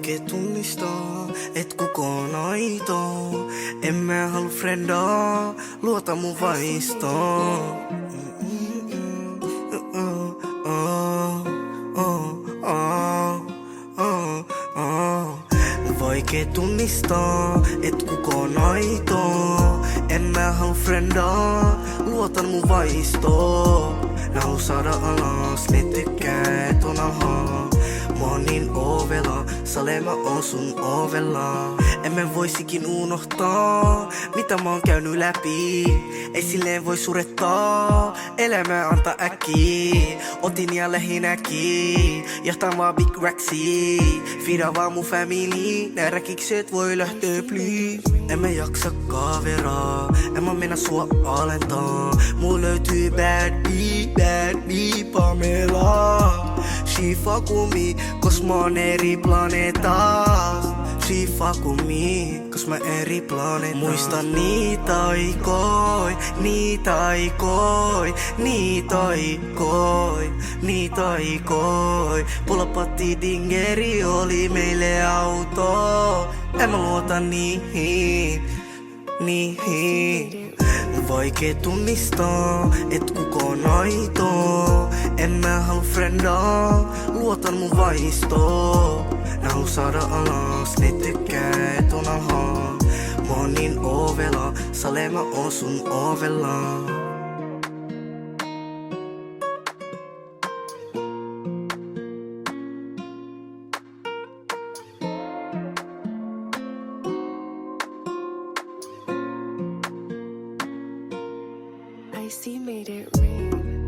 Vaikea tunnistaa, et kuka on aito. En mä halua friendaa, luota mun vaistoon. Vaikea tunnistaa, et kuka on aito. En mä halua friendaa, luotan mun vaistoon. Nää haluu saada alas, ne tykkää et on alhaa. Mä oon niin ovela, sale mä oon sun ovella. En mä voisikin unohtaa, mitä mä oon käynyt läpi. Ei silleen voi surettaa, elämää anta äkkiä. Otin ja lähin äkkiä, jahtan vaan big racksia. Fida vaan mun family, nää räkikset voi lähteä please. En mä jaksa kaveraa, en mä mennä sua alentaa. Mulla löytyy bad bee, Pamela. She fuck with me, kos mä oon eri planeetas. She fuck with me, kos mä eri planeetas. Muista niitä aikoi, niitä aikoi, niitä aikoi, niitä aikoi. Pulapatti dingeri oli meille auto. En mä luota niihin, niihin. Vaikea tunnistaa, et kuka on aito. En mä halua friendaa, luotan mun vaistoon. Nää haluu saada alas, ne tykkää et on alhaa. Mä oon niin ovela, sale mä oon sun ovella. Icy made it rain.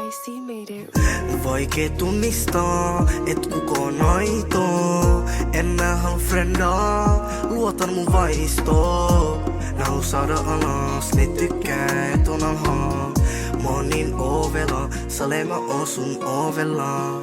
Icy made it rain. Vaikea tunnistaa, et kuka on aito. En mä halua friendaa, luotan mun vaistoon. Nää haluu saada alas, ne tykkää et on alhaa. Mä oon niin ovela, sale mä oon sun ovella.